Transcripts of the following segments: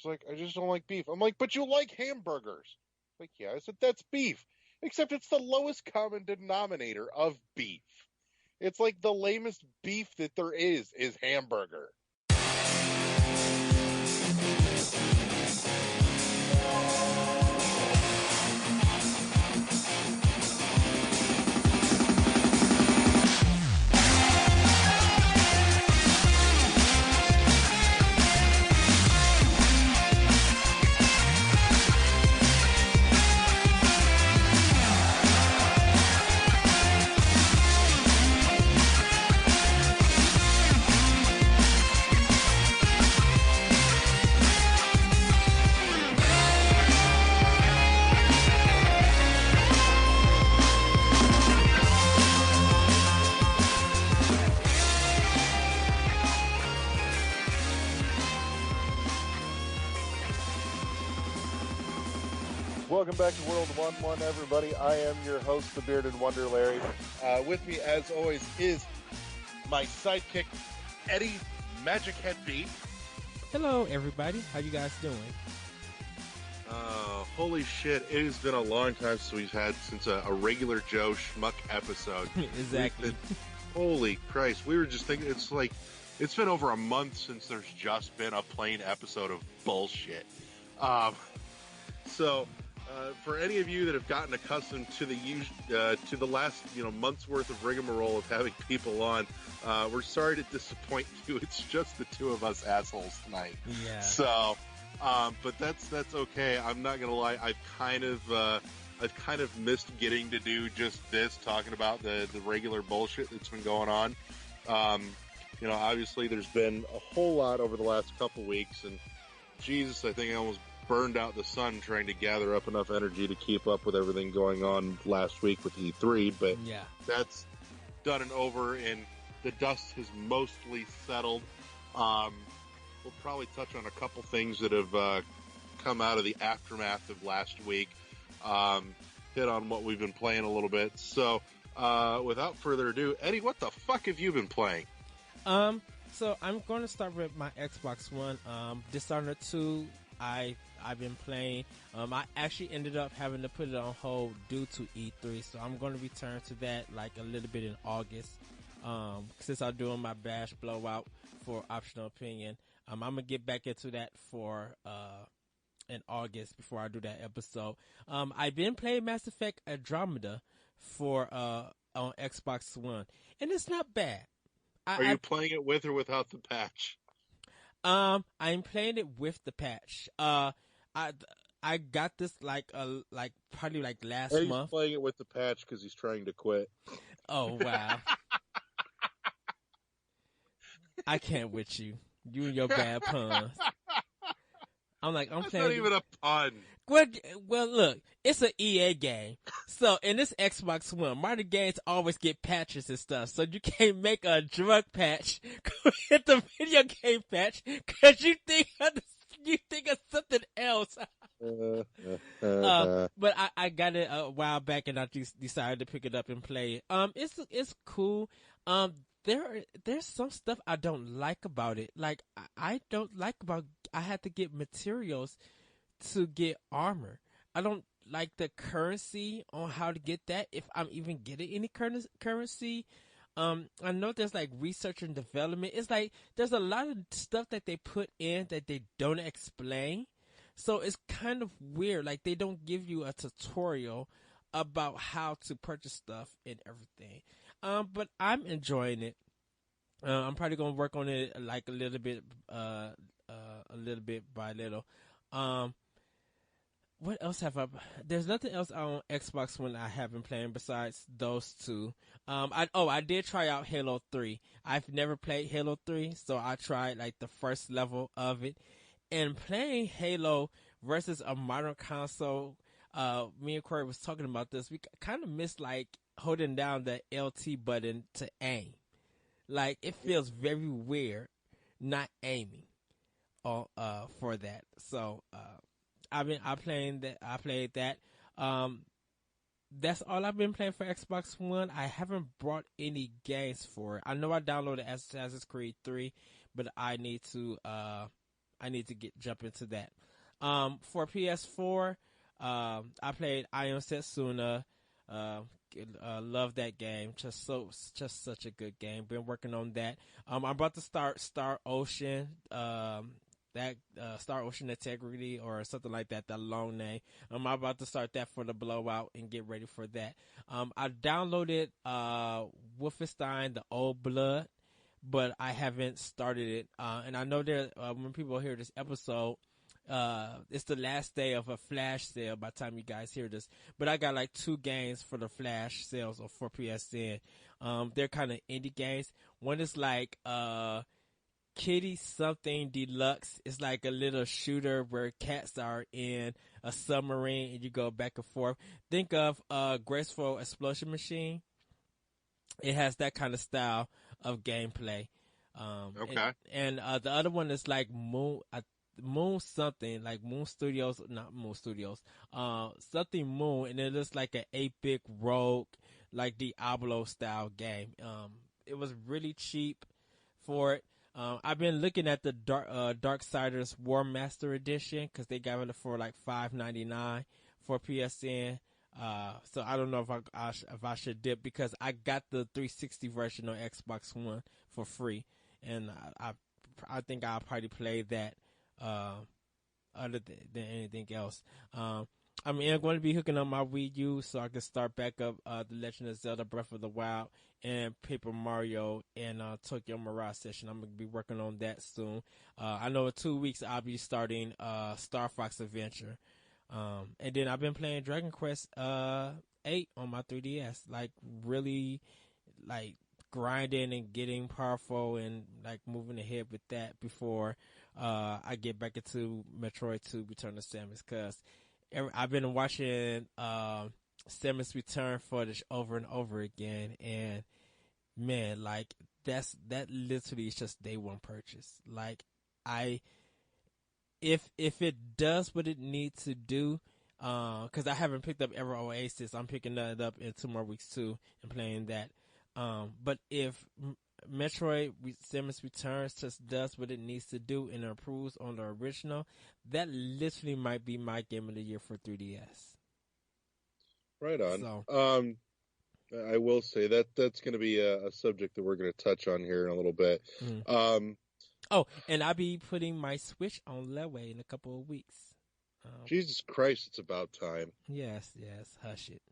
She's like, I just don't like beef. I'm like, but you like hamburgers. Like, yeah. I said, that's beef. Except it's the lowest common denominator of beef. It's like the lamest beef that there is hamburger. Welcome back to World 1-1, everybody. I am your host, the Bearded Wonder Larry. With me, as always, is my sidekick, Eddie Magic Head B. Hello, everybody. How you guys doing? Holy shit, it has been a long time since a regular Joe Schmuck episode. Exactly. Holy Christ, we were just thinking, it's been over a month since there's just been a plain episode of bullshit. For any of you that have gotten accustomed to the last month's worth of rigmarole of having people on, we're sorry to disappoint you. It's just the two of us assholes tonight. Yeah. So, but that's okay. I'm not gonna lie. I've kind of missed getting to do just this, talking about the regular bullshit that's been going on. Obviously there's been a whole lot over the last couple weeks, and Jesus, I think I almost burned out the sun trying to gather up enough energy to keep up with everything going on last week with E3, but yeah, that's done and over, and the dust has mostly settled. We'll probably touch on a couple things that have come out of the aftermath of last week, hit on what we've been playing a little bit. So, without further ado, Eddie, what the fuck have you been playing? So I'm going to start with my Xbox One. Dishonored 2, I've been playing. I actually ended up having to put it on hold due to E3, so I'm going to return to that like a little bit in August. Since I'm doing my bash blowout for Optional Opinion, I'm gonna get back into that for in August before I do that episode. I've been playing Mass Effect Andromeda for on Xbox One, and it's not bad. Are you playing it with or without the patch? I'm playing it with the patch. I got this probably last Eddie's month. Playing it with the patch because he's trying to quit. Oh wow! I can't with you. You and your bad puns. That's not even a pun. Well, look, it's an EA game. So, in this Xbox One, modern games always get patches and stuff. So, you can't make a drug patch with the video game patch because you think of something else. But I got it a while back and I just decided to pick it up and play it. It's cool. There's some stuff I don't like about it. Like, I don't like about I had to get materials to get armor. I don't like the currency on how to get that, if I'm even getting any currency. I know there's like research and development. It's like there's a lot of stuff that they put in that they don't explain. So it's kind of weird. Like, they don't give you a tutorial about how to purchase stuff and everything. But I'm enjoying it. I'm probably gonna work on it like a little bit by little. What else have I? There's nothing else on Xbox One I haven't played besides those two. I did try out Halo 3. I've never played Halo 3, so I tried like the first level of it. And playing Halo versus a modern console, me and Corey was talking about this. We kind of missed like holding down the LT button to aim. Like, it feels very weird not aiming for that. So I played that. That's all I've been playing for Xbox One. I haven't brought any games for it. I know I downloaded Assassin's Creed 3, but I need to I need to jump into that. For PS4, I played I Am Setsuna. Uh, love that game. Just such a good game. Been working on that. I'm about to start Star Ocean. That Star Ocean Integrity or something like that. That long name. I'm about to start that for the blowout and get ready for that. I downloaded Wolfenstein: The Old Blood, but I haven't started it. And I know that when people hear this episode, it's the last day of a flash sale by the time you guys hear this. But I got like 2 games for the flash sales or for PSN. They're kind of indie games. One is like Kitty something deluxe. It's like a little shooter where cats are in a submarine and you go back and forth. Think of Graceful Explosion Machine. It has that kind of style of gameplay. Okay. And the other one is like Moon something, like Moon Studios, not Moon Studios, something Moon, and it looks like an 8-bit rogue, like Diablo style game. It was really cheap for it. I've been looking at the Darksiders War Master Edition because they got it for like $5.99 for PSN. So I don't know if I should dip because I got the 360 version on Xbox One for free, and I think I'll probably play that other than anything else. I'm going to be hooking up my Wii U so I can start back up The Legend of Zelda Breath of the Wild and Paper Mario and Tokyo Mirage Session. I'm going to be working on that soon. I know in 2 weeks I'll be starting Star Fox Adventure. And then I've been playing Dragon Quest 8 on my 3DS, like really like grinding and getting powerful and like moving ahead with that before I get back into Metroid 2 Return of Samus, because I've been watching Samus Return footage over and over again, and man, like that literally is just day one purchase. Like if it does what it needs to do, because I haven't picked up Ever Oasis, I'm picking that up in 2 more weeks too and playing that. But if Metroid Samus Returns just does what it needs to do and improves on the original, that literally might be my game of the year for 3DS. Right on. So, I will say that's going to be a subject that we're going to touch on here in a little bit. mm. And I'll be putting my Switch on layaway in a couple of weeks. Jesus Christ, it's about time. Yes, hush it.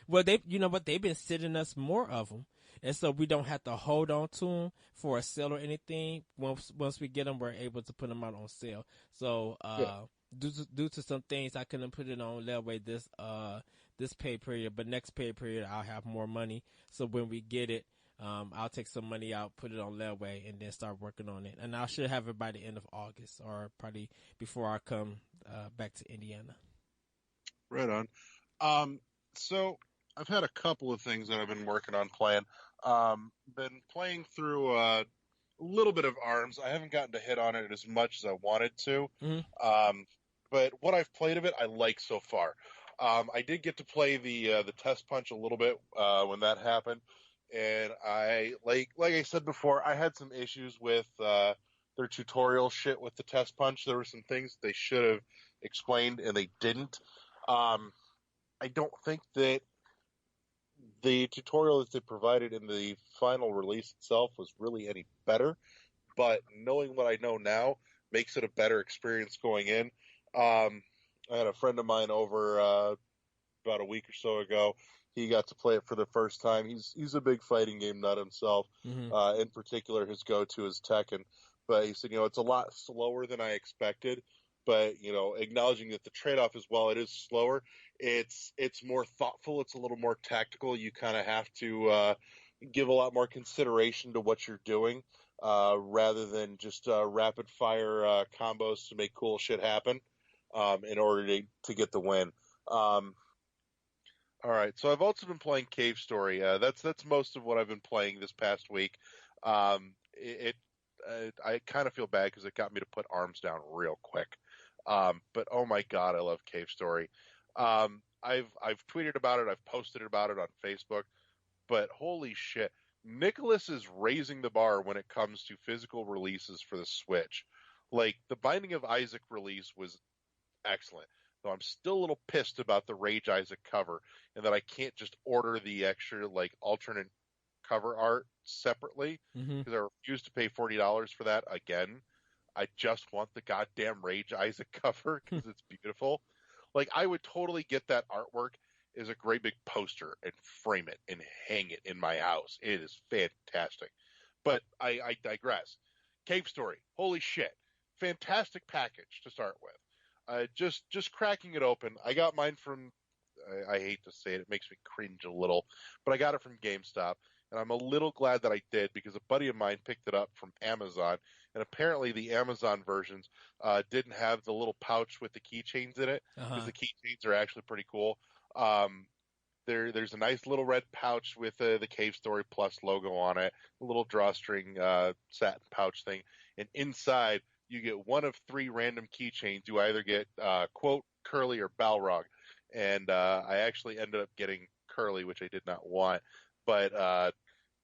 Well, you know what? They've been sending us more of them, and so we don't have to hold on to them for a sale or anything. Once we get them, we're able to put them out on sale. So, due to some things, I couldn't put it on layaway this pay period, but next pay period I'll have more money. So when we get it, I'll take some money out, put it on layaway, and then start working on it. And I should have it by the end of August, or probably before I come back to Indiana. Right on. So I've had a couple of things that I've been working on playing. Been playing through a little bit of ARMS. I haven't gotten to hit on it as much as I wanted to. Mm-hmm. But what I've played of it, I like so far. I did get to play the test punch a little bit when that happened, and I like I said before, I had some issues with their tutorial shit with the test punch. There were some things they should have explained and they didn't. I don't think that the tutorial that they provided in the final release itself was really any better, but knowing what I know now makes it a better experience going in. I had a friend of mine over about a week or so ago. He got to play it for the first time. He's a big fighting game nut himself. Mm-hmm. In particular, his go-to is Tekken. But he said, it's a lot slower than I expected. But, acknowledging that the trade-off is, while it is slower, it's more thoughtful. It's a little more tactical. You kind of have to give a lot more consideration to what you're doing rather than just rapid-fire combos to make cool shit happen in order to get the win. All right, so I've also been playing Cave Story. That's most of what I've been playing this past week. I kind of feel bad because it got me to put ARMS down real quick. But oh my god, I love Cave Story. I've tweeted about it, I've posted about it on Facebook, but holy shit, Nicalis is raising the bar when it comes to physical releases for the Switch. Like, the Binding of Isaac release was excellent. Though I'm still a little pissed about the Rage Isaac cover and that I can't just order the extra, like, alternate cover art separately Mm-hmm. because I refuse to pay $40 for that again. I just want the goddamn Rage Isaac cover because it's beautiful. Like, I would totally get that artwork as a great big poster and frame it and hang it in my house. It is fantastic. But I digress. Cave Story, holy shit, fantastic package to start with. Just cracking it open. I got mine from. I hate to say it, it makes me cringe a little, but I got it from GameStop, and I'm a little glad that I did because a buddy of mine picked it up from Amazon, and apparently the Amazon versions didn't have the little pouch with the keychains in it because Uh-huh. the keychains are actually pretty cool. Um, there's a nice little red pouch with the Cave Story Plus logo on it, a little drawstring satin pouch thing, and inside you get one of three random keychains. You either get quote Curly or Balrog, and I actually ended up getting Curly, which I did not want, but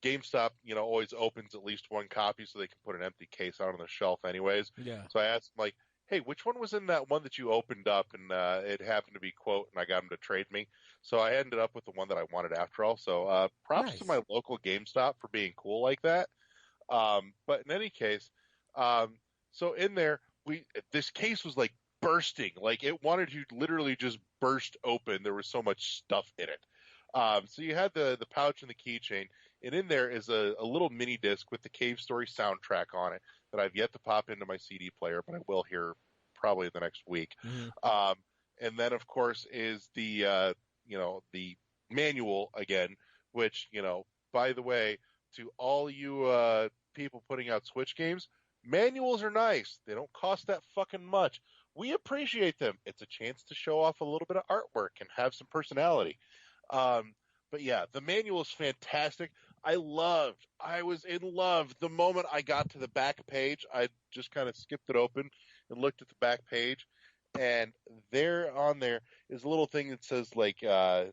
GameStop, always opens at least one copy so they can put an empty case out on the shelf anyways. Yeah. So I asked them, like, hey, which one was in that one that you opened up? And it happened to be quote, and I got them to trade me. So I ended up with the one that I wanted after all. So props to Nice. my local GameStop for being cool like that. But in any case, um, so in there, this case was like bursting, like it wanted to literally just burst open. There was so much stuff in it. So you had the pouch and the keychain, and in there is a little mini disc with the Cave Story soundtrack on it that I've yet to pop into my CD player, but I will here probably the next week. Mm-hmm. And then of course is the manual again, which by the way, to all you people putting out Switch games, manuals are nice. They don't cost that fucking much. We appreciate them. It's a chance to show off a little bit of artwork and have some personality. Um, but yeah, the manual is fantastic. I was in love the moment I got to the back page. I just kind of skipped it open and looked at the back page, and there is a little thing that says like I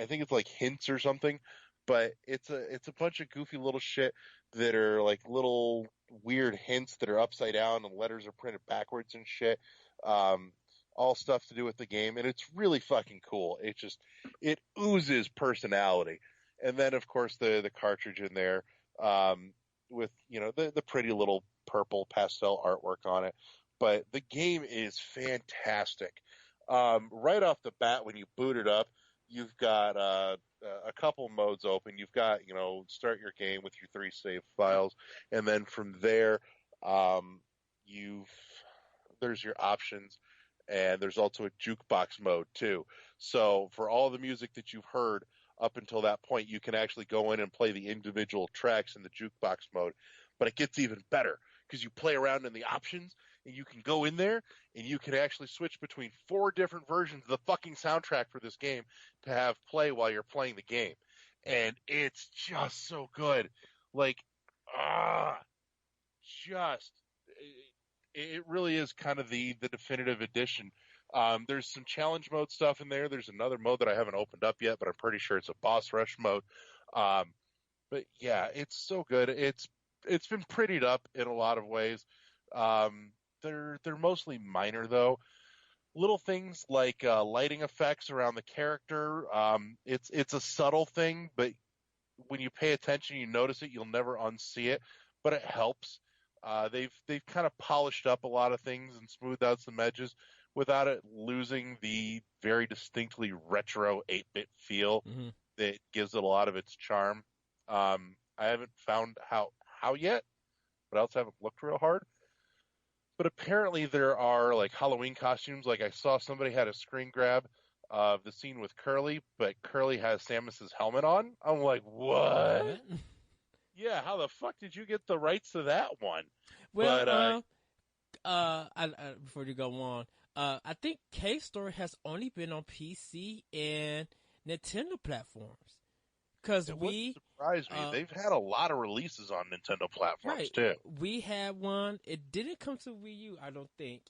think it's like hints or something, but it's a bunch of goofy little shit that are like little weird hints that are upside down and letters are printed backwards and shit. Um, all stuff to do with the game, and it's really fucking cool. It oozes personality. And then of course the cartridge in there, with the pretty little purple pastel artwork on it. But the game is fantastic. Right off the bat, when you boot it up, you've got a couple modes open. You've got, start your game with your 3 save files, and then from there, you've there's your options, and there's also a jukebox mode too. So for all the music that you've heard up until that point, you can actually go in and play the individual tracks in the jukebox mode. But it gets even better because you play around in the options, and you can go in there and you can actually switch between 4 different versions of the fucking soundtrack for this game to have play while you're playing the game. And it's just so good. Like, ah, just it really is kind of the definitive edition. There's some challenge mode stuff in there. There's another mode that I haven't opened up yet, but I'm pretty sure it's a boss rush mode. Um, but yeah, it's so good. It's been prettied up in a lot of ways. Um, they're mostly minor though. Little things like lighting effects around the character. It's a subtle thing, but when you pay attention, you notice it. You'll never unsee it, but it helps. They've kind of polished up a lot of things and smoothed out some edges without it losing the very distinctly retro 8-bit feel Mm-hmm. that gives it a lot of its charm. I haven't found how yet, but I also haven't looked real hard. But apparently there are like Halloween costumes. Like I saw somebody had a screen grab of the scene with Curly, but Curly has Samus's helmet on. I'm like, what? What? Yeah, how the fuck did you get the rights to that one? Well, But before you go on, I think K Story has only been on PC and Nintendo platforms. Cause it wouldn't surprise me. They've had a lot of releases on Nintendo platforms right, too. we had one. It didn't come to Wii U, I don't think.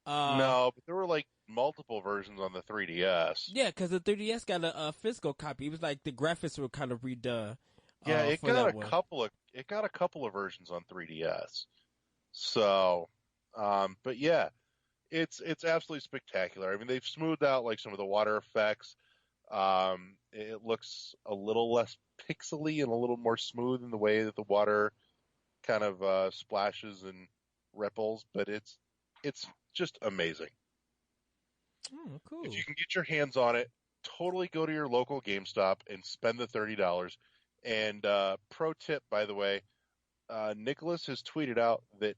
No, but there were like multiple versions on the 3DS. Yeah, because the 3DS got a physical copy. It was like the graphics were kind of redone. Yeah, For that one. it got a couple of versions on 3DS. So, but yeah, it's absolutely spectacular. I mean, they've smoothed out like some of the water effects. It looks a little less pixely and a little more smooth in the way that the water kind of splashes and ripples, but it's just amazing. Oh, If you cool. can get your hands on it, totally go to your local GameStop and spend the $30. And pro tip, by the way, Nicholas has tweeted out that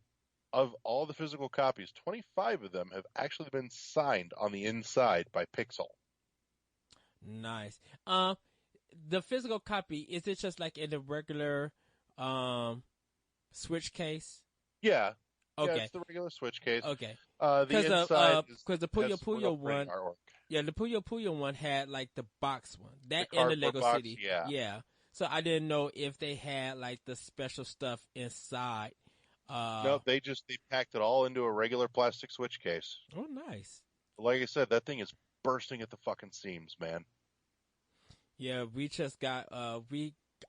of all the physical copies, 25 of them have actually been signed on the inside by Pixel. Nice. The physical copy, is it just like in the regular um Switch case? Yeah, yeah, Okay. it's the regular Switch case. Okay. The inside Because the has Puyo some real Puyo pretty one, artwork. yeah, the Puyo Puyo one had like the box one. The That and the cardboard Lego box, City. yeah. Yeah. So I didn't know if they had like the special stuff inside. No, they packed it all into a regular plastic Switch case. Oh, nice. Like I said, that thing is bursting at the fucking seams, man. Yeah, we just got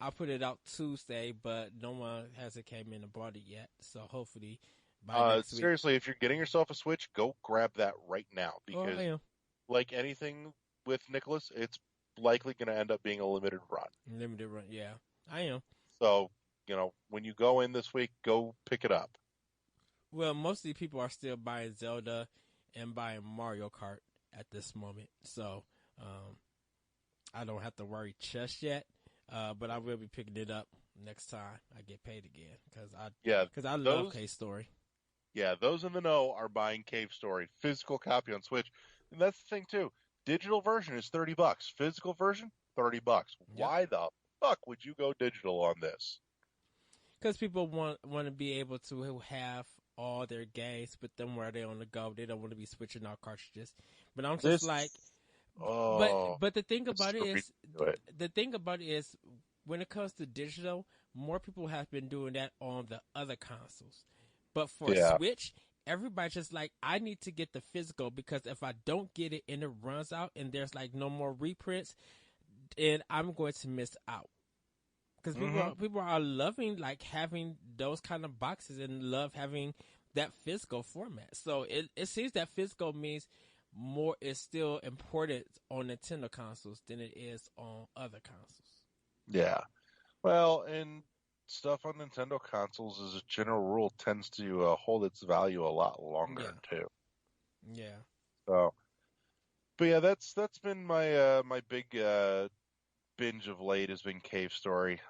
I put it out Tuesday, but no one hasn't came in and bought it yet. So hopefully by next week. Seriously, if you're getting yourself a Switch, go grab that right now Oh, I because, am like anything with Nicholas, it's likely going to end up being a limited run. limited run. Yeah, I am. So, when you go in this week, go pick it up. Well, mostly people are still buying Zelda and buying Mario Kart at this moment. So um, I don't have to worry just yet. But I will be picking it up next time I get paid again Yeah, because I love those K Story. yeah, those in the know are buying Cave Story physical copy on Switch, and that's the thing too. Digital version is $30. Physical version, $30. Yep. Why the fuck would you go digital on this? Because people want to be able to have all their games with them where they on the go. They don't want to be switching out cartridges. But I'm just This, like, but oh, but the thing this is about it the reason is, to do it. the thing about it is, when it comes to digital, more people have been doing that on the other consoles. But for Yeah, Switch, everybody's just like, I need to get the physical because if I don't get it and it runs out and there's like no more reprints, then I'm going to miss out. Because hmm people are loving like having those kind of boxes and love having that physical format. So it seems that physical means more is still important on Nintendo consoles than it is on other consoles. yeah. Well, and stuff on Nintendo consoles, as a general rule, tends to hold its value a lot longer Yeah, too. yeah, So, but yeah, that's been my big binge of late has been Cave Story.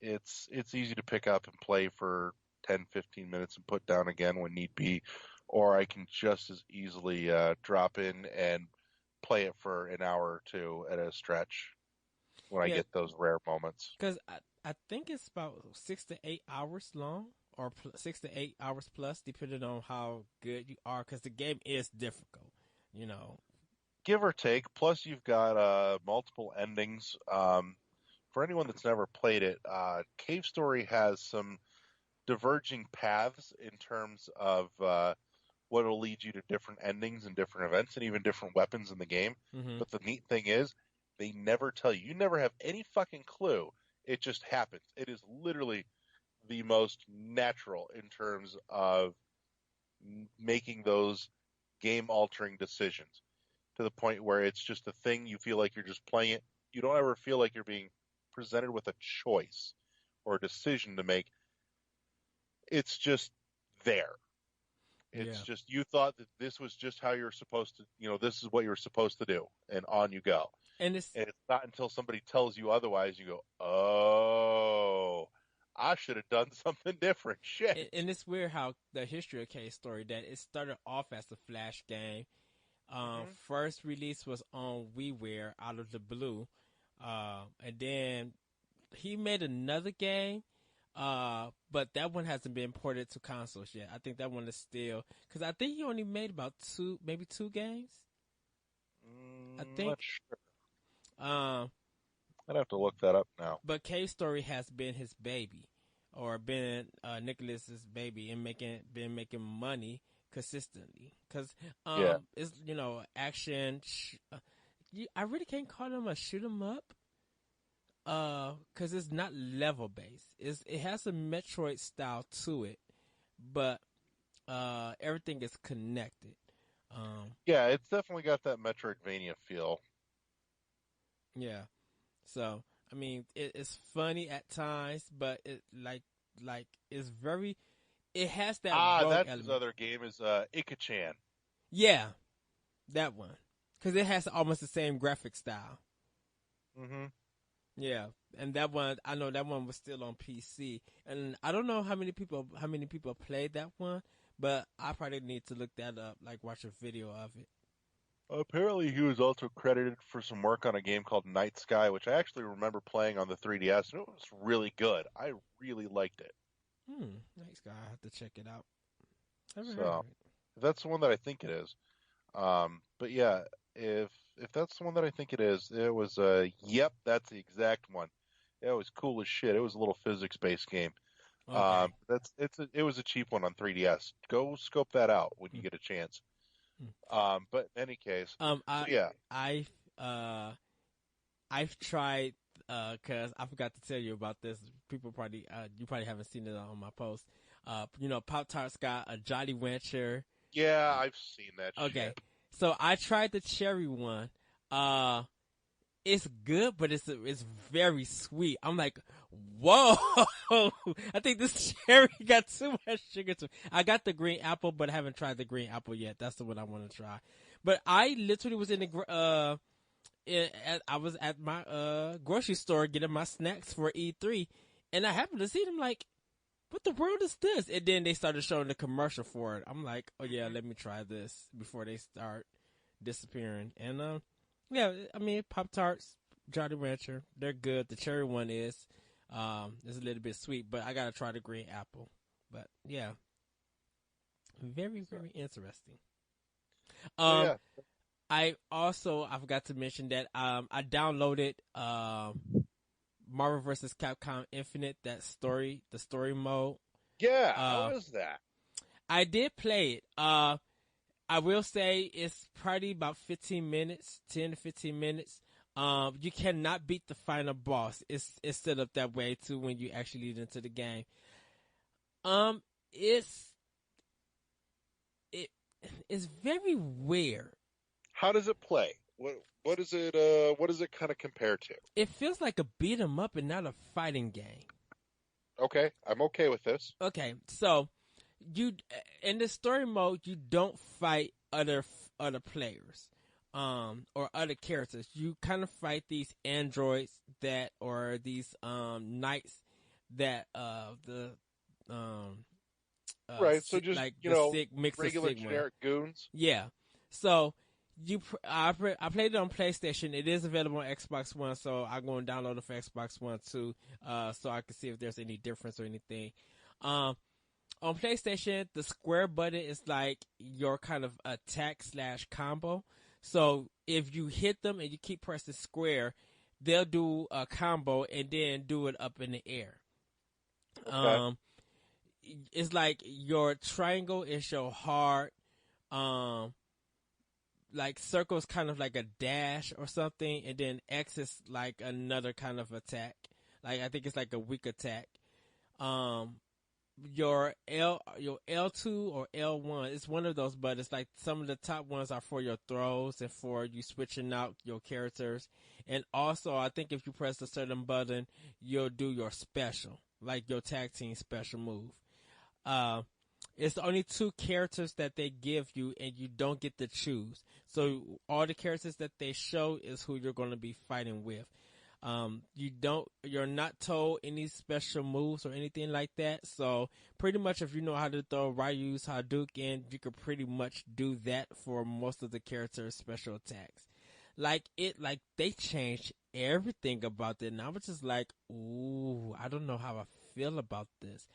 It's easy to pick up and play for 10, 15 minutes and put down again when need be, or I can just as easily drop in and play it for an hour or two at a stretch when I yeah. get those rare moments. Because I think it's about 6 to 8 hours long, or 6 to 8 hours plus, depending on how good you are. Because the game is difficult, you know. Give or take. Plus, you've got multiple endings. For anyone that's never played it, Cave Story has some diverging paths in terms of what will lead you to different endings and different events and even different weapons in the game. Hmm. But the neat thing is, they never tell you. You never have any fucking clue. It just happens. It is literally the most natural in terms of making those game altering decisions to the point where it's just a thing you feel like you're just playing it. You don't ever feel like you're being presented with a choice or a decision to make. It's just there. It's Yeah. just you thought that this was just how you're supposed to, this is what you're supposed to do, and on you go. And it's And it's not until somebody tells you otherwise you go, oh, I should have done something different. Shit. and it's weird how the history of K Story that it started off as a flash game. hmm First release was on WiiWare out of the blue, and then he made another game. But that one hasn't been ported to consoles yet. I think that one is still because I think he only made about maybe two games. I Not think. sure. Um, I'd have to look that up now. but Cave Story has been his baby, or been Nicholas's baby, and been making money consistently. Cause Yeah. it's action. I really can't call him a shoot 'em up. cause it's not level based. It has a Metroid style to it, but everything is connected. Yeah, it's definitely got that Metroidvania feel. Yeah. So I mean, it's funny at times, but it like it's very. It has that rogue That's his element. other game is Ika-chan. Yeah, that one, because it has almost the same graphic style. Mm-hmm. Yeah, and that one I know that one was still on PC, and I don't know how many people played that one, but I probably need to look that up, like watch a video of it. Apparently, he was also credited for some work on a game called Night Sky, which I actually remember playing on the 3DS, and it was really good. I really liked it. Nice guy. I have to check it out. Never heard of So, it. that's the one that I think it is. But yeah, if that's the one that I think it is, it was yep, that's the exact one. It was cool as shit. It was a little physics-based game. Okay. It was a cheap one on 3DS. Go scope that out when you Hmm. get a chance. Hmm. But in any case, so I yeah, I uh I've tried cuz I forgot to tell you about this. People probably you probably haven't seen it on my post. Pop Tart's got a Jolly Rancher. yeah, I've seen that Okay. shit. So I tried the cherry one. Uh it's good, but it's very sweet. I'm like, whoa! I think this cherry got too much sugar to. I got the green apple, but I haven't tried the green apple yet. That's the one I want to try. But I literally was in the I was at my grocery store getting my snacks for E3, and I happened to see them like, what the world is this? And then they started showing the commercial for it. I'm like, oh yeah, Hmm. let me try this before they start disappearing. And yeah, I mean Pop Tarts, Jolly Rancher, they're good. The cherry one is a little bit sweet, but I gotta try the green apple. But yeah, very So, very interesting. so Um, yeah, I forgot to mention that I downloaded Marvel vs. Capcom Infinite, the story mode. yeah. How Uh, is that? I did play it. I will say it's probably about 15 minutes, 10 to 15 minutes. You cannot beat the final boss. It's set up that way too when you actually lead into the game. Um, it's it it's very weird. How does it play? What is it? What does it kind of compare to? It feels like a beat 'em up and not a fighting game. Okay, I'm okay with this. Okay, so you in the story mode you don't fight other players or other characters. You kind of fight these androids that or these knights that the um Right. So just like the sig mix of regular Sigma. generic goons. Yeah. So I played it on PlayStation. It is available on Xbox One, so I'm going to download it for Xbox One too, so I can see if there's any difference or anything. Um, on PlayStation, the square button is like your kind of attack slash combo. So if you hit them and you keep pressing square, they'll do a combo and then do it up in the air. Okay. Um, it's like your triangle is your heart. Um, like circle is kind of like a dash or something, and then X is like another kind of attack. Like I think it's like a weak attack. Um, your L2 or L1, it's one of those, but it's like some of the top ones are for your throws and for you switching out your characters. And also, I think if you press a certain button, you'll do your special, like your tag team special move. Uh, it's only two characters that they give you, and you don't get to choose. So all the characters that they show is who you're going to be fighting with. You're not told any special moves or anything like that. So pretty much, if you know how to throw Ryu's Hadouken, you could pretty much do that for most of the characters' special attacks. Like they changed everything about it, and I was just like, ooh, I don't know how I feel about this.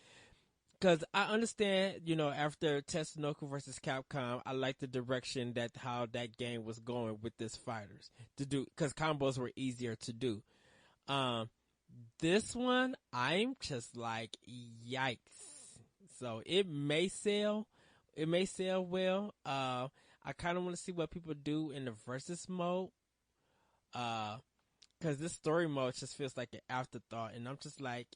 Because I understand, after Tatsunoko versus Capcom, I like the direction that how that game was going with this fighters to do, because combos were easier to do. Um, this one, I'm just like, yikes. So it may sell well. I kind of want to see what people do in the versus mode. Uh, because this story mode just feels like an afterthought, and I'm just like,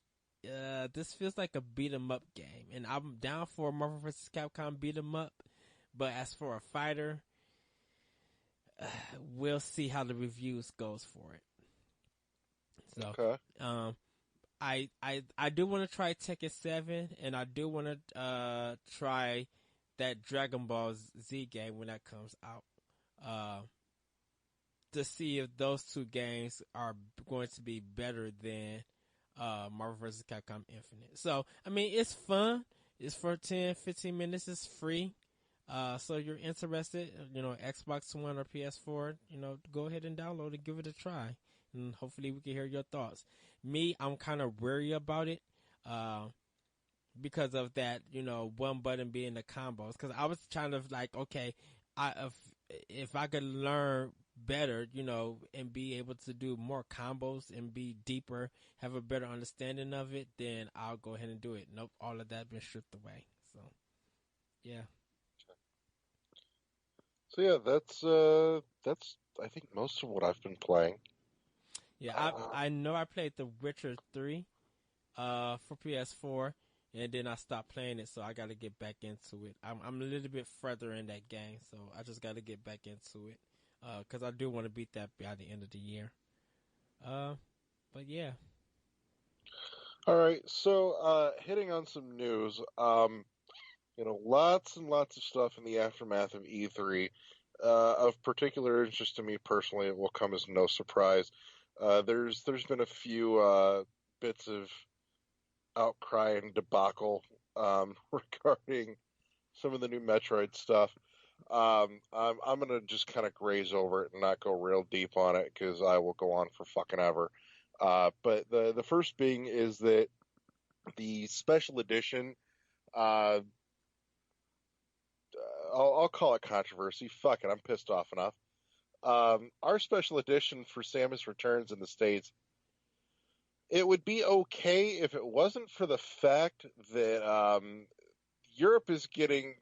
this feels like a beat 'em up game, and I'm down for a Marvel vs. Capcom beat 'em up, but as for a fighter, we'll see how the reviews goes for it. So, Okay. I do want to try Tekken 7, and I do want to try that Dragon Ball Z game when that comes out. To see if those two games are going to be better than Marvel vs. Capcom Infinite. So, I mean, it's fun. It's for 10, 15 minutes. It's free. So you're interested, Xbox One or PS4, go ahead and download it, give it a try. And hopefully we can hear your thoughts. Me, I'm kind of wary about it. Because of that, one button being the combos. Because I was trying to okay, if I could learn better, and be able to do more combos and be deeper, have a better understanding of it, then I'll go ahead and do it. Nope, all of that been stripped away. So, yeah. So yeah, that's I think most of what I've been playing. Yeah, I know I played The Witcher 3 for PS4, and then I stopped playing it, so I got to get back into it. I'm a little bit further in that game, so I just got to get back into it because I do want to beat that by the end of the year. But yeah. All right, so hitting on some news. Lots and lots of stuff in the aftermath of E3. Of particular interest to me personally, it will come as no surprise. There's been a few bits of outcry and debacle regarding some of the new Metroid stuff. I'm gonna just kind of graze over it and not go real deep on it because I will go on for fucking ever. But the first being is that the special edition. I'll call it controversy. Fuck it, I'm pissed off enough. Our special edition for Samus Returns in the States, it would be okay if it wasn't for the fact that Europe is getting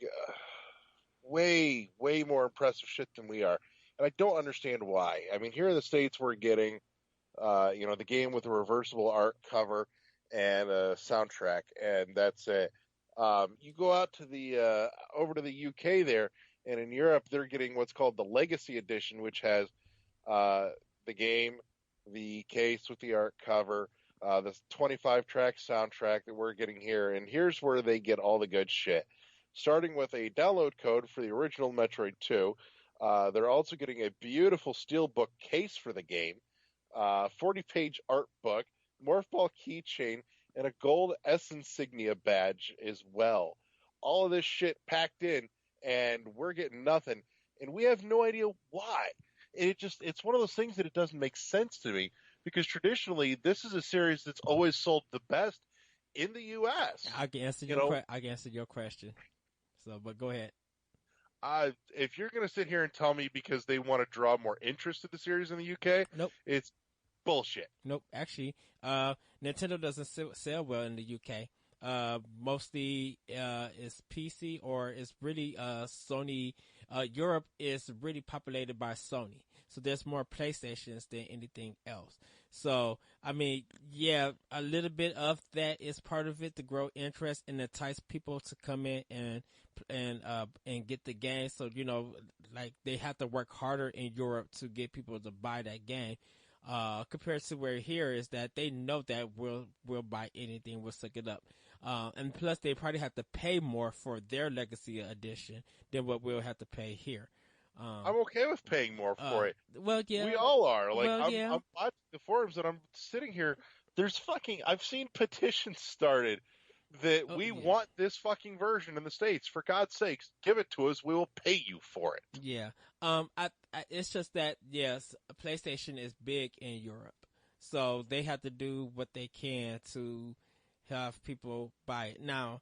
way, way more impressive shit than we are. And I don't understand why. I mean, here in the States, we're getting, the game with a reversible art cover and a soundtrack, and that's it. You go out to the over to the UK there, and in Europe they're getting what's called the Legacy Edition, which has the game, the case with the art cover, the 25-track soundtrack that we're getting here. And here's where they get all the good shit. Starting with a download code for the original Metroid 2, they're also getting a beautiful steelbook case for the game, 40-page art book, Morph Ball keychain, and a gold S insignia badge as well. All of this shit packed in, and we're getting nothing. And we have no idea why. And it's one of those things that it doesn't make sense to me, because traditionally this is a series that's always sold the best in the U.S. I can answer your question. So, but go ahead. If you're going to sit here and tell me because they want to draw more interest to the series in the UK, nope, it's bullshit. Nope. Actually, Nintendo doesn't sell well in the UK. Mostly is PC or is really Sony. Europe is really populated by Sony, so there's more PlayStations than anything else. So I mean, yeah, a little bit of that is part of it to grow interest and entice people to come in and get the game. So like they have to work harder in Europe to get people to buy that game. Compared to where here is that they know that we'll buy anything, we'll suck it up. And plus they probably have to pay more for their Legacy Edition than what we'll have to pay here. I'm okay with paying more for it. Well, yeah. We all are. Like, well, yeah. I'm watching the forums and I'm sitting here. I've seen petitions started that we want this fucking version in the States. For God's sakes, give it to us. We will pay you for it. Yeah. It's just that, yes, PlayStation is big in Europe. So they have to do what they can to have people buy it. Now,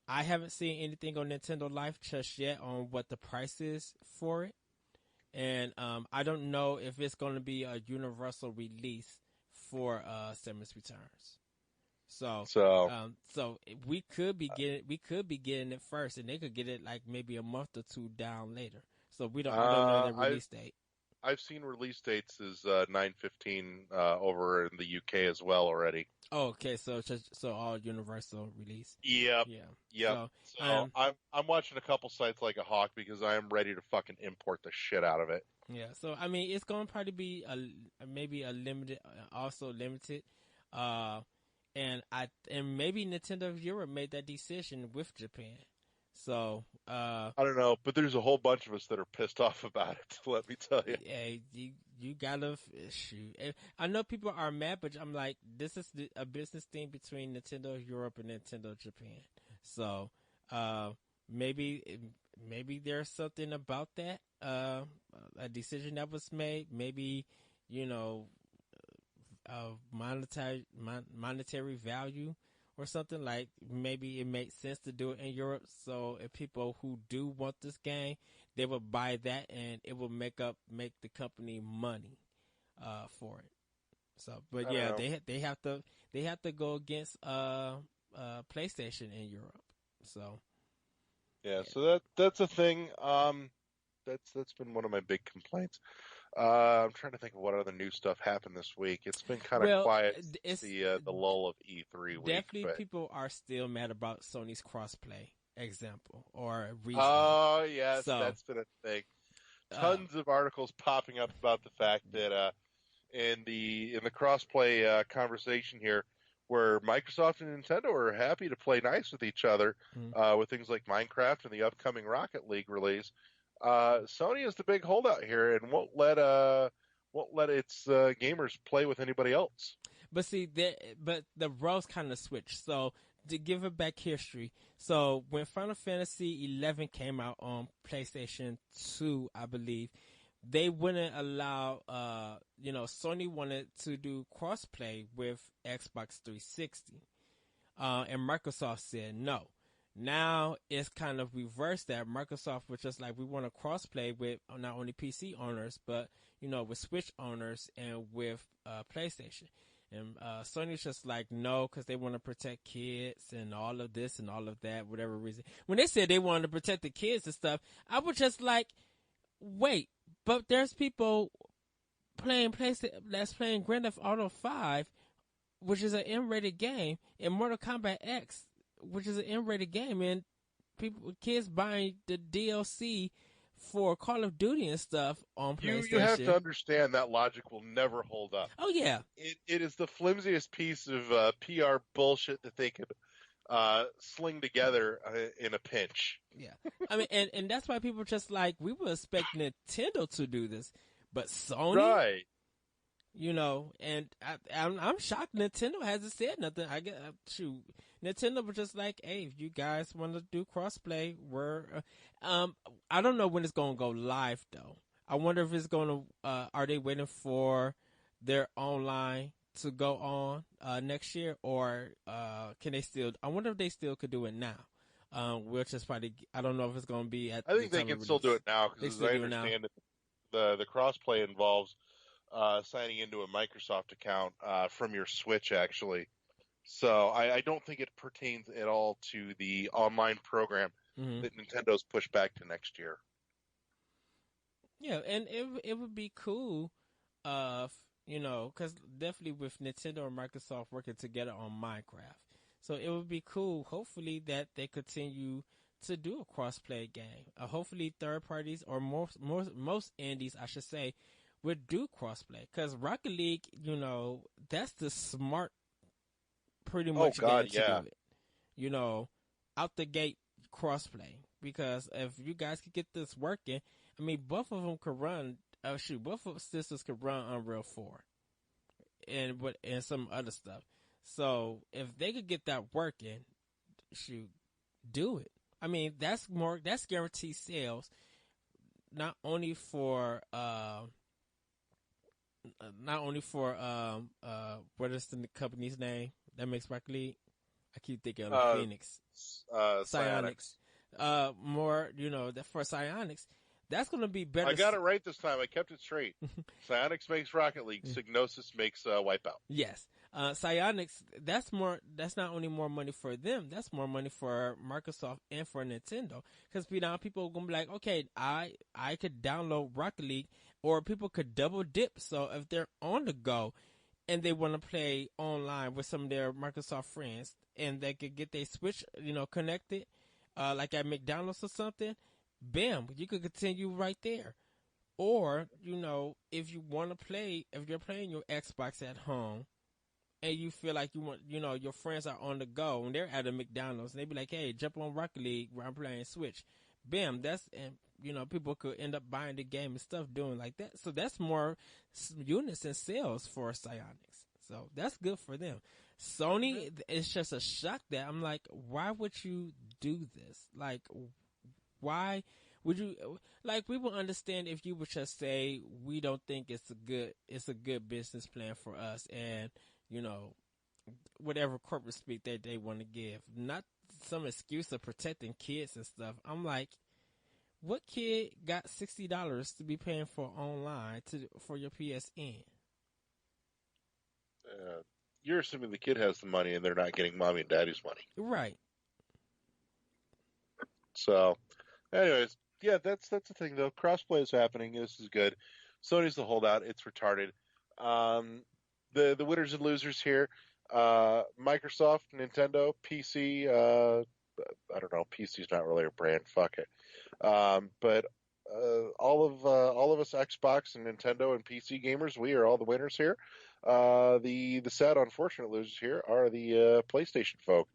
I haven't seen anything on Nintendo Life just yet on what the price is for it. And I don't know if it's going to be a universal release for Samus Returns. So we could be getting it first, and they could get it like maybe a month or two down later. So we don't know the release date. I've seen release dates as 9/15 over in the UK as well already. Oh, okay, so so all universal release. Yep. Yeah. Yep. So So I'm watching a couple sites like a hawk because I am ready to fucking import the shit out of it. yeah. So I mean, it's gonna probably be maybe a limited, also limited, uh, and maybe Nintendo of Europe made that decision with Japan. So I don't know, but there's a whole bunch of us that are pissed off about it. Let me tell you. yeah, you gotta shoot. I know people are mad, but I'm like, this is a business thing between Nintendo Europe and Nintendo Japan. So uh, maybe maybe there's something about that. A decision that was made. Maybe you know, monetary value or something, like maybe it makes sense to do it in Europe. So if people who do want this game, they will buy that, and it will make the company money for it. So, but I don't yeah, know. they have to go against PlayStation in Europe. So Yeah, yeah. so that's a thing. That's been one of my big complaints. I'm trying to think of what other new stuff happened this week. It's been kind of Well, quiet since it's the lull of E3 week, definitely but people are still mad about Sony's crossplay example or reasoning. oh yes, So, that's been a thing. uh, Tons of articles popping up about the fact that in the crossplay conversation here, where Microsoft and Nintendo are happy to play nice with each other mm, with things like Minecraft and the upcoming Rocket League release. Sony is the big holdout here and won't let its gamers play with anybody else. but see, but the roles kind of switched. So to give it back history, so when Final Fantasy 11 came out on PlayStation 2, I believe, they wouldn't allow. Sony wanted to do crossplay with Xbox 360. And Microsoft said no. Now it's kind of reversed that. Microsoft was just like, we want to crossplay with not only PC owners, but with Switch owners and with PlayStation. And Sony's just like, no, because they want to protect kids and all of this and all of that, whatever reason. When they said they wanted to protect the kids and stuff, I was just like, wait, but there's people playing PlayStation that's playing Grand Theft Auto 5, which is an M-rated game, and Mortal Kombat X, which is an M-rated game, and kids buying the DLC for Call of Duty and stuff on PlayStation. You have to understand that logic will never hold up. Oh yeah, it is the flimsiest piece of PR bullshit that they could sling together in a pinch. yeah. I mean, and that's why people just like, we would expect Nintendo to do this, but Sony, Right. And I'm shocked Nintendo hasn't said nothing. I get shoot, Nintendo was just like, hey, if you guys want to do crossplay, I don't know when it's gonna go live though. I wonder if it's gonna. Are they waiting for their online to go on next year, or can they still? I wonder if they still could do it now. Which is probably. I don't know if it's gonna be at. I think they can still do it now because, as I understand it, the crossplay involves signing into a Microsoft account from your Switch, actually. So I don't think it pertains at all to the online program that Nintendo's pushed back to next year. Yeah, and it would be cool, because definitely with Nintendo and Microsoft working together on Minecraft, so it would be cool. Hopefully that they continue to do a crossplay game. Hopefully third parties or most indies, I should say, would do crossplay, because Rocket League, that's the smart, pretty much game to do it. Out the gate crossplay, because if you guys could get this working, I mean, both of them could run. Both of sisters could run Unreal 4 and some other stuff. So if they could get that working, do it. I mean, that's guaranteed sales, not only for what is the company's name that makes Rocket League? I keep thinking of Phoenix. Psyonix. More, that for Psyonix, that's going to be better. I got it right this time. I kept it straight. Psyonix makes Rocket League. Psygnosis makes Wipeout. Yes. Psyonix, that's not only more money for them, that's more money for Microsoft and for Nintendo. Because now people are gonna be like, okay, I could download Rocket League, or people could double dip. So if they're on the go and they want to play online with some of their Microsoft friends, and they could get their Switch, connected, like at McDonald's or something, bam, you could continue right there. Or, if you want to play, if you're playing your Xbox at home and you feel like you want, your friends are on the go and they're at a McDonald's and they be like, hey, jump on Rocket League where I'm playing Switch. Bam, people could end up buying the game and stuff doing like that. So that's more units and sales for Psyonix. So that's good for them. Sony, it's just a shock that I'm like, why would you do this? Like, why would you, like, we would understand if you would just say, we don't think it's a good business plan for us, and, whatever corporate speak that they want to give, not some excuse of protecting kids and stuff. I'm like, what kid got $60 to be paying for online for your PSN? You're assuming the kid has the money and they're not getting mommy and daddy's money. Right. So, anyways, yeah, that's the thing though. Crossplay is happening. This is good. Sony's the holdout. It's retarded. The winners and losers here: Microsoft, Nintendo, PC. I don't know. PC's not really a brand. Fuck it. But all of us Xbox and Nintendo and PC gamers, we are all the winners here. The sad, unfortunate losers here are the PlayStation folk.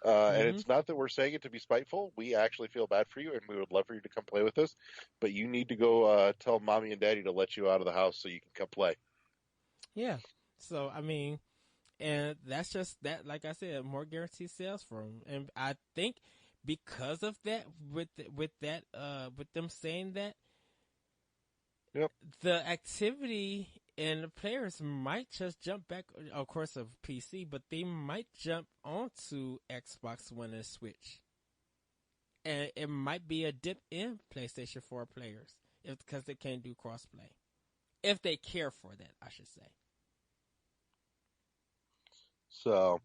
And it's not that we're saying it to be spiteful. We actually feel bad for you, and we would love for you to come play with us. But you need to go tell mommy and daddy to let you out of the house so you can come play. Yeah. So, I mean, and that's just that, like I said, more guaranteed sales for them. And I think because of that, with them saying that, yep, the activity and the players might just jump back, of course, of PC, but they might jump onto Xbox One and Switch. And it might be a dip in PlayStation 4 players because they can't do crossplay. If they care for that, I should say. So,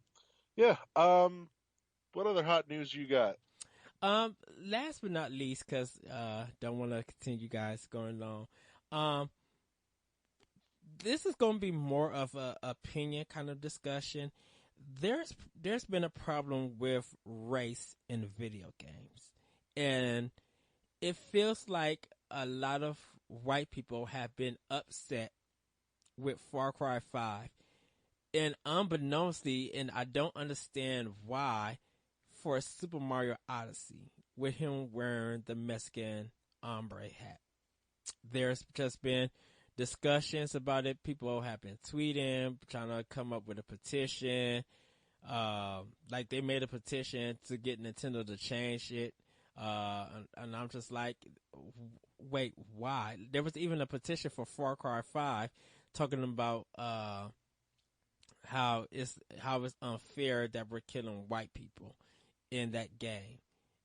yeah. What other hot news you got? Last but not least, because don't want to continue guys going long. This is going to be more of a opinion kind of discussion. There's been a problem with race in video games, and it feels like a lot of white people have been upset with Far Cry 5, and unbeknownstly, and I don't understand why, for Super Mario Odyssey, with him wearing the Mexican ombre hat. There's just been discussions about it. People have been tweeting, trying to come up with a petition. Like they made a petition to get Nintendo to change it. And I'm just like, wait, why? There was even a petition for Far Cry 5 talking about how it's unfair that we're killing white people in that game,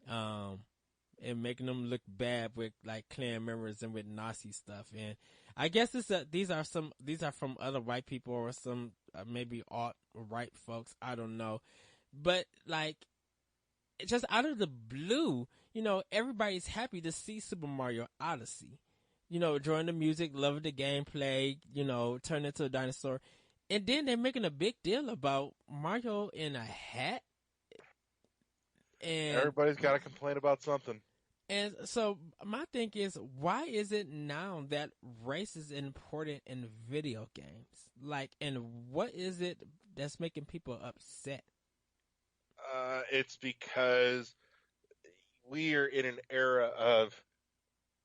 and making them look bad with like clan members and with Nazi stuff. And I guess these are from other white people or some maybe alt-right folks. I don't know, but like just out of the blue, everybody's happy to see Super Mario Odyssey. Enjoying the music, loving the gameplay. Turn into a dinosaur, and then they're making a big deal about Mario in a hat. And everybody's got to complain about something. And so my thing is, why is it now that race is important in video games? Like, and what is it that's making people upset? It's because we are in an era of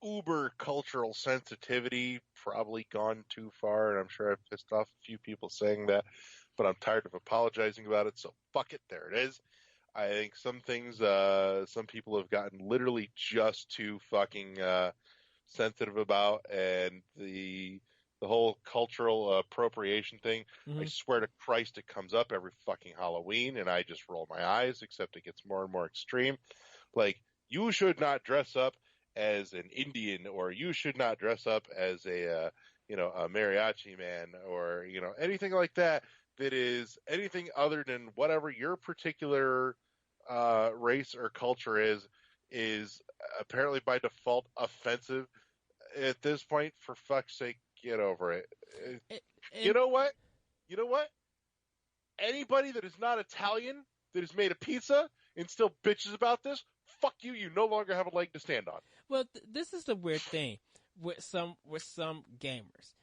uber cultural sensitivity, probably gone too far, and I'm sure I've pissed off a few people saying that, but I'm tired of apologizing about it, so fuck it, there it is. I think some things, some people have gotten literally just too fucking sensitive about, and the whole cultural appropriation thing. Mm-hmm. I swear to Christ, it comes up every fucking Halloween, and I just roll my eyes. Except it gets more and more extreme. Like, you should not dress up as an Indian, or you should not dress up as a mariachi man, or anything like that. that is anything other than whatever your particular race or culture is apparently by default offensive at this point. For fuck's sake, get over it. And, You and know what? You know what? Anybody that is not Italian that has made a pizza and still bitches about this, fuck you. You no longer have a leg to stand on. well, this is the weird thing with some gamers.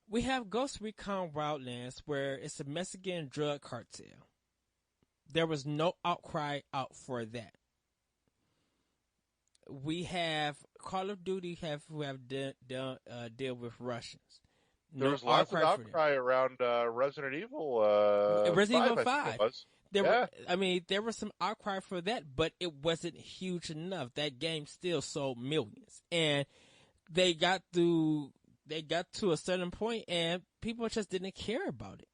We have Ghost Recon Wildlands where it's a Mexican drug cartel. There was no outcry out for that. We have Call of Duty who have deal with Russians. There No was lots of outcry for them. outcry around Resident Evil Resident 5, Evil I think it 5. was. There Yeah. there was some outcry for that, but it wasn't huge enough. That game still sold millions, and they got to a certain point, and people just didn't care about it.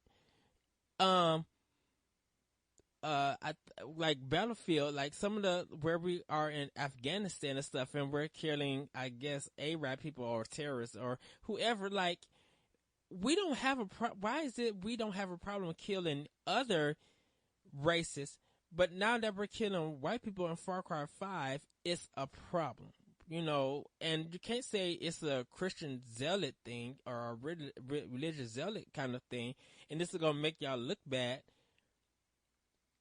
I like Battlefield, like some of the where we are in Afghanistan and stuff, and we're killing, I guess, Arab people or terrorists or whoever. Like, we don't have why is it we don't have a problem killing other races, but now that we're killing white people in Far Cry 5, it's a problem. And you can't say it's a Christian zealot thing or a religious zealot kind of thing, and this is gonna make y'all look bad.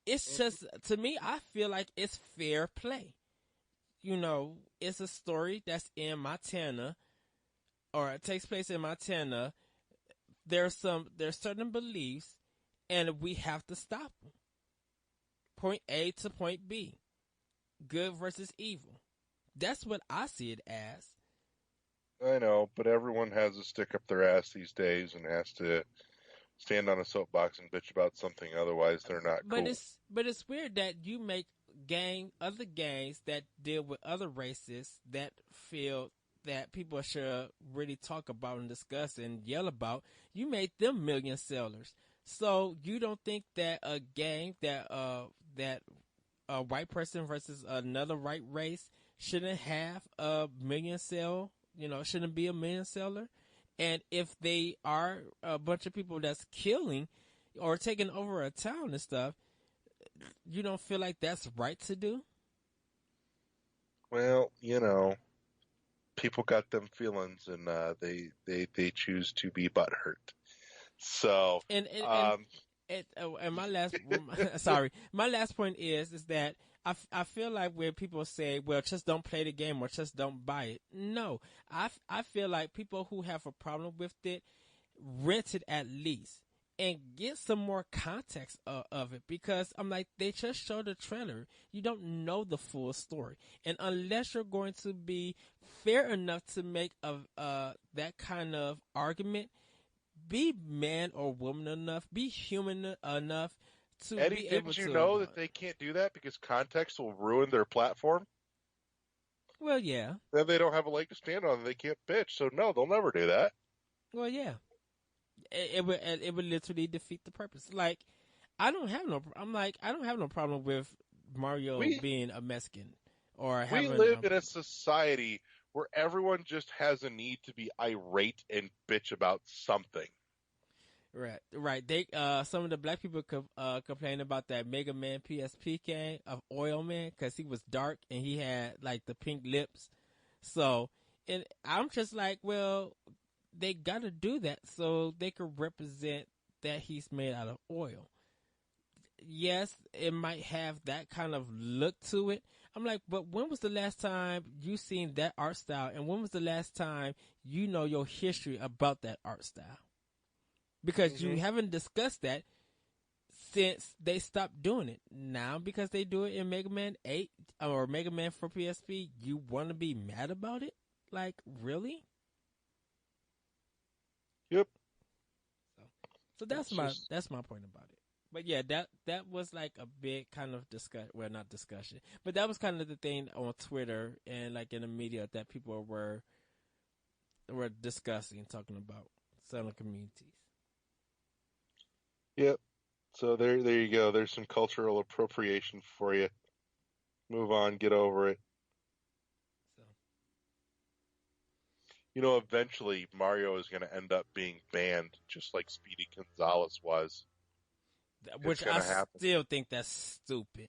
It's just, to me, I feel like it's fair play. It's a story that's in Montana, or it takes place in Montana. There's certain beliefs, and we have to stop them. Point A to point B. Good versus evil. That's what I see it as. I know, but everyone has a stick up their ass these days and has to stand on a soapbox and bitch about something. Otherwise, they're not cool. But it's weird that you make other games that deal with other races that feel that people should really talk about and discuss and yell about. You made them million sellers. So you don't think that a game that a white person versus another white race shouldn't have a million sell? Shouldn't be a million seller? And if they are a bunch of people that's killing or taking over a town and stuff, you don't feel like that's right to do? Well, people got them feelings, and they choose to be butthurt. So, and my last sorry, my last point is that I feel like when people say, well, just don't play the game or just don't buy it. No, I feel like people who have a problem with it, rent it at least and get some more context of it, because I'm like, they just showed the trailer. You don't know the full story, and unless you're going to be fair enough to make that kind of argument, be man or woman enough, be human enough to Eddie, be able didn't you to know that they can't do that because context will ruin their platform? Well, yeah. Then they don't have a leg to stand on, and they can't bitch. So no, they'll never do that. Well, yeah. It would literally defeat the purpose. Like, I don't have no problem with Mario being a Mexican or having. We live in a society where everyone just has a need to be irate and bitch about something. Right. They some of the black people complain about that Mega Man PSP game of Oil Man because he was dark and he had like the pink lips. So, and I'm just like, well, they got to do that so they could represent that he's made out of oil. Yes, it might have that kind of look to it. I'm like, but when was the last time you seen that art style, and when was the last time you know your history about that art style? Because you haven't discussed that since they stopped doing it. Now, because they do it in Mega Man 8 or Mega Man for PSP, you want to be mad about it? Like, really? Yep. So that's my point about it. But yeah, that was like a big kind of discussion. Well, not discussion, but that was kind of the thing on Twitter and like in the media that people were discussing, talking about selling communities. Yep. So there you go. There's some cultural appropriation for you. Move on, get over it. Eventually Mario is going to end up being banned, just like Speedy Gonzales was. It's Which going I to happen. still think that's stupid.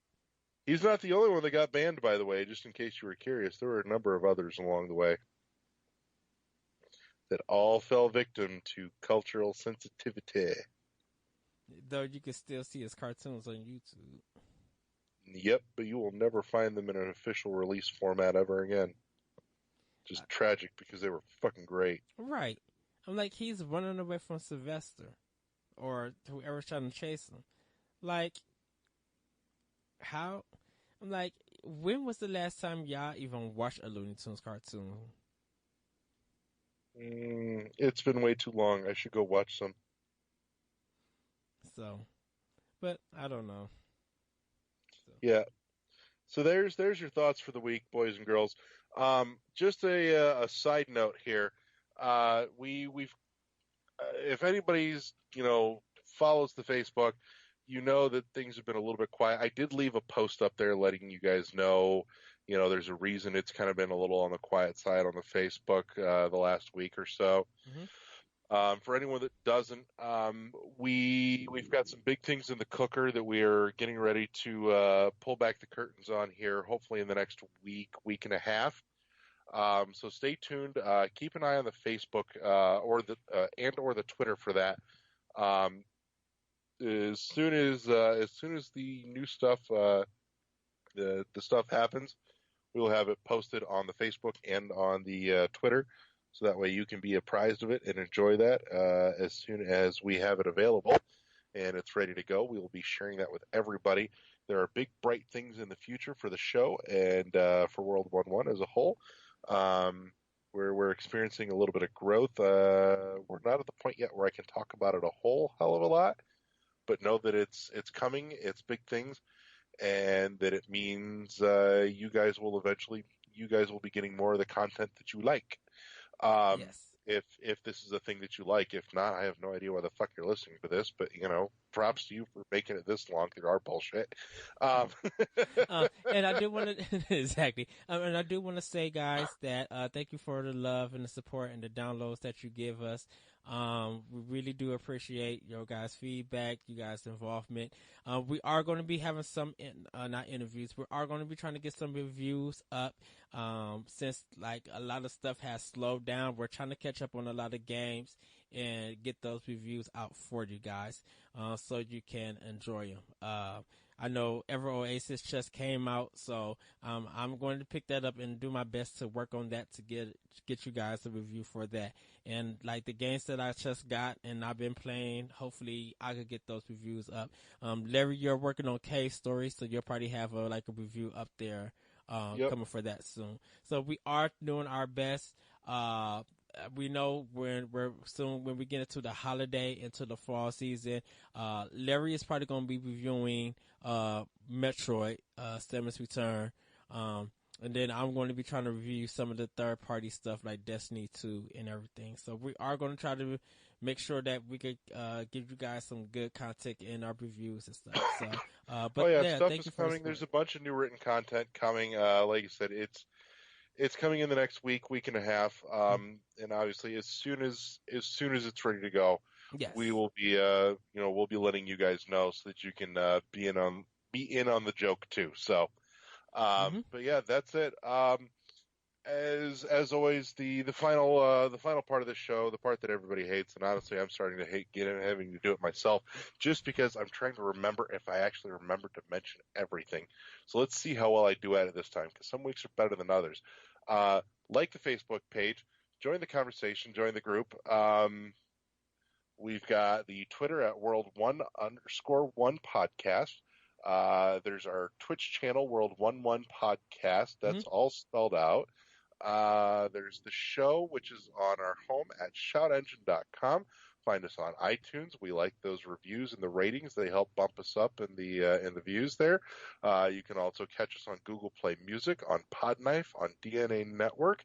He's not the only one that got banned, by the way, just in case you were curious. There were a number of others along the way that all fell victim to cultural sensitivity. Though you can still see his cartoons on YouTube. Yep, but you will never find them in an official release format ever again. Just tragic because they were fucking great. Right. I'm like, he's running away from Sylvester or whoever's trying to chase him. Like, how? I'm like, when was the last time y'all even watched a Looney Tunes cartoon? It's been way too long. I should go watch some. So, but I don't know. So. Yeah. So there's your thoughts for the week, boys and girls. Just a side note here. We've if anybody's follows the Facebook, you know that things have been a little bit quiet. I did leave a post up there letting you guys know, there's a reason it's kind of been a little on the quiet side on the Facebook the last week or so. Mm-hmm. For anyone that doesn't, we've got some big things in the cooker that we are getting ready to pull back the curtains on here, hopefully in the next week and a half. So stay tuned. Keep an eye on the Facebook or the Twitter for that. As soon as the new stuff, the stuff happens, we will have it posted on the Facebook and on the Twitter, so that way you can be apprised of it and enjoy that as soon as we have it available and it's ready to go. We will be sharing that with everybody. There are big, bright things in the future for the show and for World 1-1 as a whole. We're experiencing a little bit of growth. We're not at the point yet where I can talk about it a whole hell of a lot, but know that it's coming. It's big things, and that it means you guys will be getting more of the content that you like. Yes. If this is a thing that you like. If not, I have no idea why the fuck you're listening to this, but props to you for making it this long through our bullshit. And I do want to exactly, and I do want to say, guys, that thank you for the love and the support and the downloads that you give us. We really do appreciate your guys' feedback, you guys' involvement. We are going to be having some, not interviews, we are going to be trying to get some reviews up. Since like a lot of stuff has slowed down, we're trying to catch up on a lot of games and get those reviews out for you guys, so you can enjoy them. I know Ever Oasis just came out, so I'm going to pick that up and do my best to work on that to get you guys a review for that. And like the games that I just got and I've been playing, hopefully I could get those reviews up. Larry, you're working on Cave Story, so you'll probably have a review up there Yep. coming for that soon. So we are doing our best. We know when we get into the holiday, into the fall season, Larry is probably going to be reviewing Metroid, Samus Return, and then I'm going to be trying to review some of the third party stuff like Destiny 2 and everything. So we are going to try to make sure that we could give you guys some good content in our reviews and stuff. So, Stuff thank is you for coming. There's a bunch of new written content coming. Like I said, it's coming in the next week and a half. And obviously, as soon as it's ready to go, yes. we will be we'll be letting you guys know so that you can be in on the joke too. So, but yeah, that's it. As always, the final part of the show, the part that everybody hates, and honestly, I'm starting to hate having to do it myself, just because I'm trying to remember if I actually remember to mention everything. So let's see how well I do at it this time, because some weeks are better than others. Like the Facebook page, join the conversation, join the group. We've got the Twitter at World1_1 podcast. There's our Twitch channel, World11 podcast. That's all spelled out. There's the show, which is on our home at shoutengine.com. Find us on iTunes. We like those reviews and the ratings. They help bump us up in the views there. You can also catch us on Google Play Music, on Podknife, on DNA Network.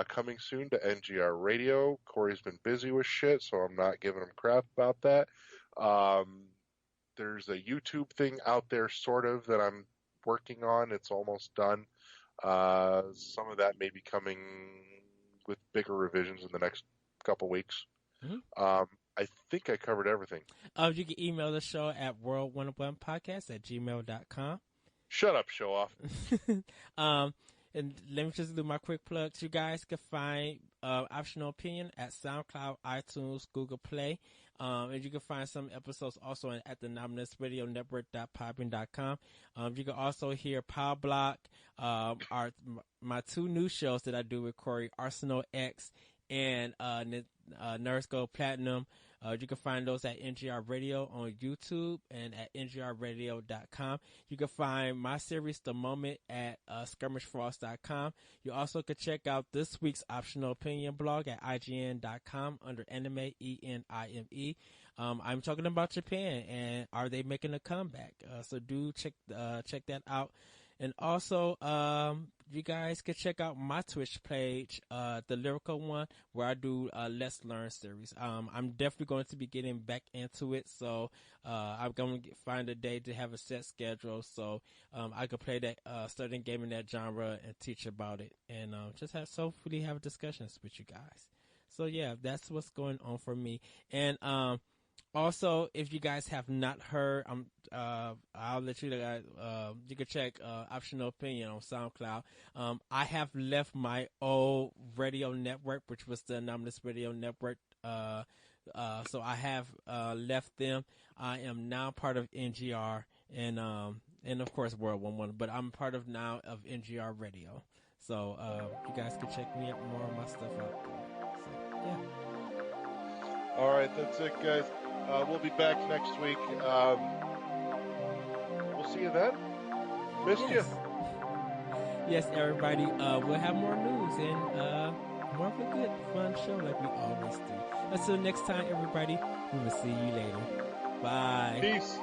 Coming soon to NGR Radio. Corey's been busy with shit, so I'm not giving him crap about that. There's a YouTube thing out there, sort of, that I'm working on. It's almost done. Some of that may be coming with bigger revisions in the next couple weeks. Mm-hmm. I think I covered everything. You can email the show at world101podcast@gmail.com. Shut up, show off. And let me just do my quick plugs. You guys can find Optional Opinion at SoundCloud, iTunes, Google Play. And you can find some episodes also at the Anonymous Radio Network.podbean.com. You can also hear Power Block, my two new shows that I do with Corey, Arsenal X and Nerds Go Platinum. You can find those at NGR Radio on YouTube and at ngrradio.com. You can find my series, The Moment, at skirmishfrost.com. You also can check out this week's Optional Opinion blog at ign.com under Anime, ENIME. I'm talking about Japan and are they making a comeback? So do check that out. And also, you guys can check out my Twitch page, the Lyrical One, where I do Let's Learn series. I'm definitely going to be getting back into it, so I'm going to find a day to have a set schedule so I can play that certain game in that genre and teach about it, and just hopefully have discussions with you guys. So yeah, that's what's going on for me. And also, if you guys have not heard, I'll let you guys, you can check Optional Opinion on SoundCloud. I have left my old radio network, which was the Anonymous Radio Network. So I have left them. I am now part of NGR and of course World 101, but I'm part of now of NGR Radio. So you guys can check me out more of my stuff out there. So yeah. All right, that's it, guys. We'll be back next week. We'll see you then. Missed you. Yes, everybody. We'll have more news and more of a good, fun show like we always do. Until next time, everybody, we will see you later. Bye. Peace.